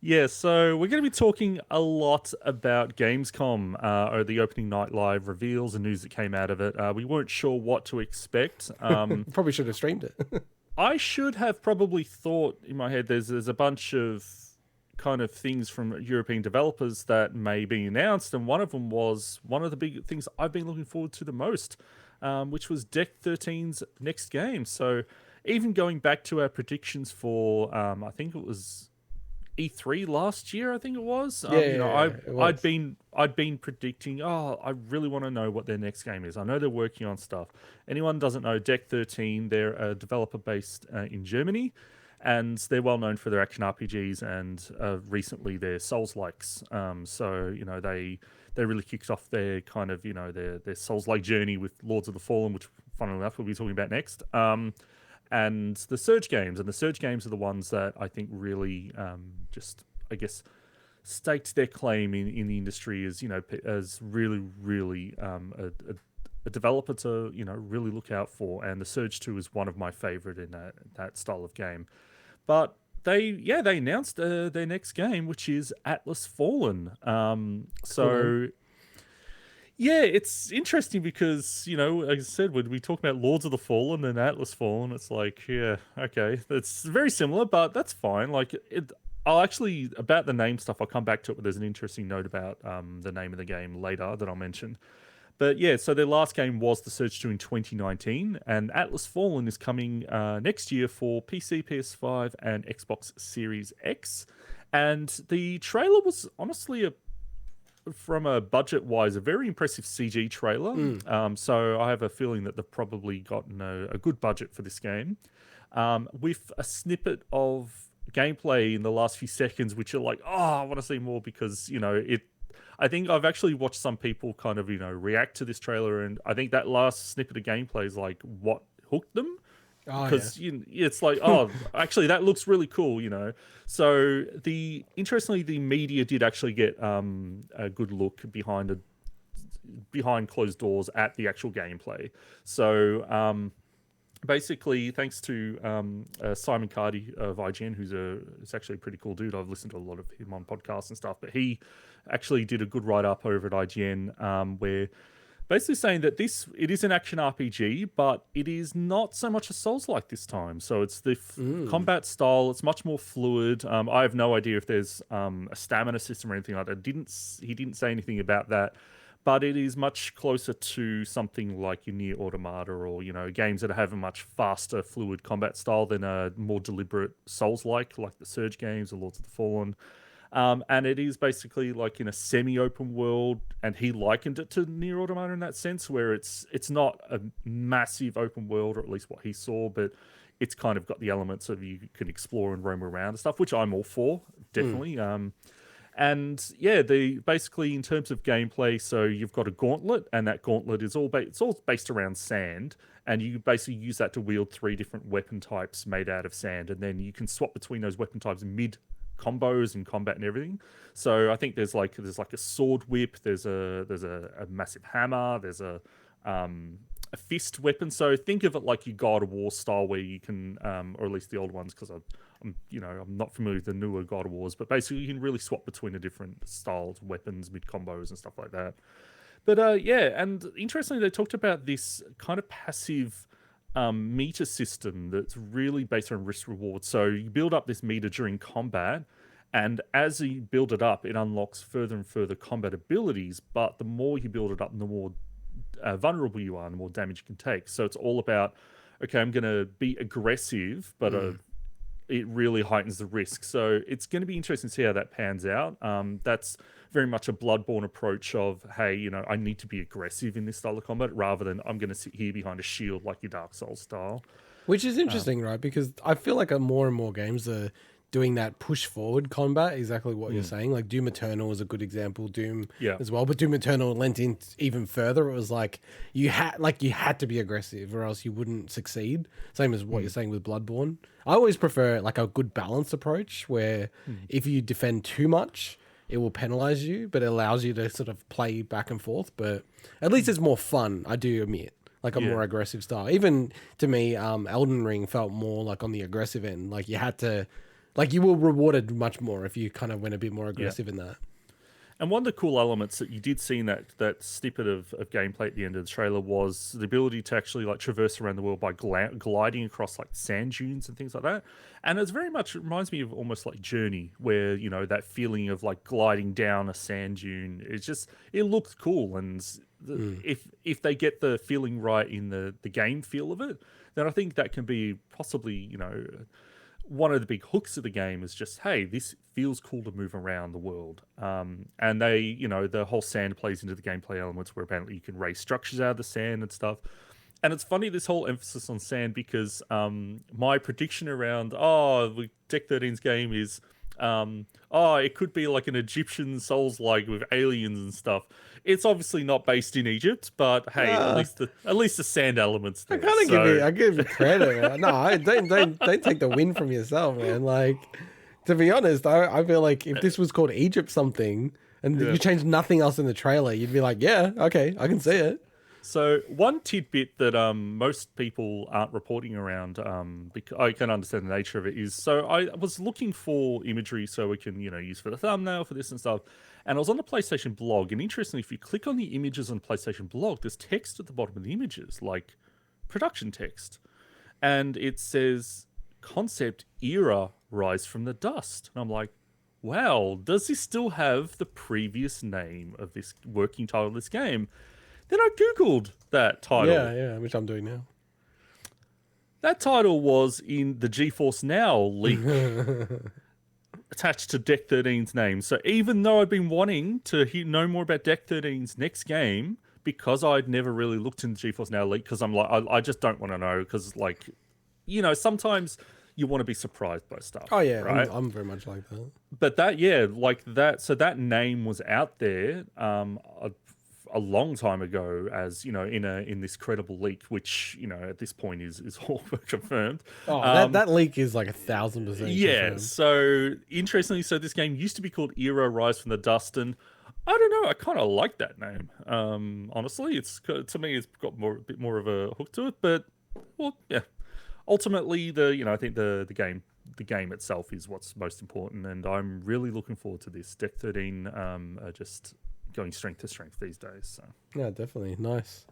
Yeah, so we're going to be talking a lot about Gamescom, or the opening night live reveals and news that came out of it. We weren't sure what to expect. Probably should have streamed it. I should have probably thought in my head there's a bunch of kind of things from European developers that may be announced, and one of them was one of the big things I've been looking forward to the most, which was Deck13's next game. So even going back to our predictions for, I think it was E3 last year, I think it was. Yeah, You know, it I'd was. been predicting. Oh, I really want to know what their next game is. I know they're working on stuff. Anyone doesn't know Deck13? They're a developer based in Germany, and they're well known for their action RPGs and recently their Soulslikes. So you know they really kicked off their kind of their Souls-like journey with Lords of the Fallen, which funnily enough we'll be talking about next. And the Surge games. And the Surge games are the ones that I think really just, I guess, staked their claim in the industry as, as really, really a developer to, really look out for. And the Surge 2 is one of my favorite in that style of game. But they announced their next game, which is Atlas Fallen. Cool name. So yeah, it's interesting because, like I said, when we talk about Lords of the Fallen and Atlas Fallen, it's like, yeah, okay, that's very similar, but that's fine. I'll actually, about the name stuff, I'll come back to it, but there's an interesting note about the name of the game later that I'll mention. But yeah, so their last game was The Surge 2 in 2019, and Atlas Fallen is coming next year for PC, PS5, and Xbox Series X. And the trailer was honestly from a budget wise, a very impressive CG trailer. So I have a feeling that they've probably gotten a good budget for this game. With a snippet of gameplay in the last few seconds, which are like, oh, I want to see more because, I think I've actually watched some people kind of, react to this trailer. And I think that last snippet of gameplay is like what hooked them Oh yeah. because it's like, oh, actually that looks really cool. So interestingly, the media did actually get a good look behind closed doors at the actual gameplay. So basically, thanks to Simon Cardy of IGN, who's actually a pretty cool dude. I've listened to a lot of him on podcasts and stuff, but he actually did a good write up over at IGN where basically saying that it is an action RPG, but it is not so much a Souls-like this time. So it's the combat style; it's much more fluid. I have no idea if there's a stamina system or anything like that. He didn't say anything about that, but it is much closer to something like your Nier Automata or games that have a much faster, fluid combat style than a more deliberate Souls-like the Surge games or Lords of the Fallen. And it is basically like in a semi-open world, and he likened it to Nier Automata in that sense, where it's not a massive open world, or at least what he saw, but it's kind of got the elements of you can explore and roam around and stuff, which I'm all for, definitely. And yeah, basically in terms of gameplay, so you've got a gauntlet, and that gauntlet is it's all based around sand, and you basically use that to wield 3 different weapon types made out of sand, and then you can swap between those weapon types mid combos and combat and everything. So I think there's like a sword whip, there's a massive hammer, there's a fist weapon. So think of it like your God of War style, where you can, or at least the old ones, because I'm not familiar with the newer God of Wars, but basically you can really swap between the different styles, weapons, mid combos, and stuff like that. But yeah, and interestingly, they talked about this kind of passive meter system that's really based on risk reward. So you build up this meter during combat, and as you build it up, it unlocks further and further combat abilities. But the more you build it up, the more vulnerable you are, and the more damage you can take. So it's all about, okay, I'm going to be aggressive, but it really heightens the risk. So it's going to be interesting to see how that pans out. That's very much a Bloodborne approach of, hey, I need to be aggressive in this style of combat rather than I'm going to sit here behind a shield like your Dark Souls style. Which is interesting, right? Because I feel like more and more games are doing that push forward combat, exactly what you're saying. Like Doom Eternal is a good example, Doom Yeah. as well. But Doom Eternal lent in even further. It was like you had to be aggressive or else you wouldn't succeed. Same as what you're saying with Bloodborne. I always prefer like a good balanced approach where if you defend too much, it will penalize you, but it allows you to sort of play back and forth. But at least it's more fun, I do admit. Like a more aggressive style. Even to me, Elden Ring felt more like on the aggressive end. Like you had to Like you were rewarded much more if you kind of went a bit more aggressive in that. And one of the cool elements that you did see in that snippet of gameplay at the end of the trailer was the ability to actually like traverse around the world by gliding across like sand dunes and things like that. And it's very much, it reminds me of almost like Journey, where, you know, that feeling of like gliding down a sand dune. It's just, it looks cool. And if they get the feeling right in the game feel of it, then I think that can be possibly, you know, one of the big hooks of the game is just, hey, this feels cool to move around the world. And they, you know, the whole sand plays into the gameplay elements where apparently you can raise structures out of the sand and stuff. And it's funny, this whole emphasis on sand, because my prediction around, Deck 13's game is, it could be like an Egyptian Souls-like with aliens and stuff. It's obviously not based in Egypt, but hey, at least the sand elements there. I give you credit, man. No, don't take the win from yourself, man. Like, to be honest, I feel like if this was called Egypt something and you changed nothing else in the trailer, you'd be like, yeah, okay, I can see it. So one tidbit that most people aren't reporting around, because I can understand the nature of it, is so I was looking for imagery so we can, you know, use for the thumbnail for this and stuff. And I was on the PlayStation blog, and interestingly, if you click on the images on the PlayStation blog, there's text at the bottom of the images, like production text. And it says, concept era rise from the dust. And I'm like, wow, does this still have the previous name of this working title of this game? Then I Googled that title. Yeah, which I'm doing now. That title was in the GeForce Now leak attached to Deck 13's name. So even though I'd been wanting to know more about Deck 13's next game, because I'd never really looked in the GeForce Now leak, because I'm like, I just don't want to know, because, like, you know, sometimes you want to be surprised by stuff. Oh yeah, right? I'm very much like that. But that, like that, so that name was out there a long time ago, as you know, in this credible leak, which, you know, at this point is all confirmed. Oh, that leak is like 1,000%. Yeah. confirmed. So interestingly, so this game used to be called Era Rise from the Dust, and I don't know, I kind of like that name. Honestly, to me, it's got a bit more of a hook to it. But well, yeah. Ultimately, I think the game itself is what's most important, and I'm really looking forward to this. Deck 13 just going strength to strength these days. So. Yeah, definitely. Nice.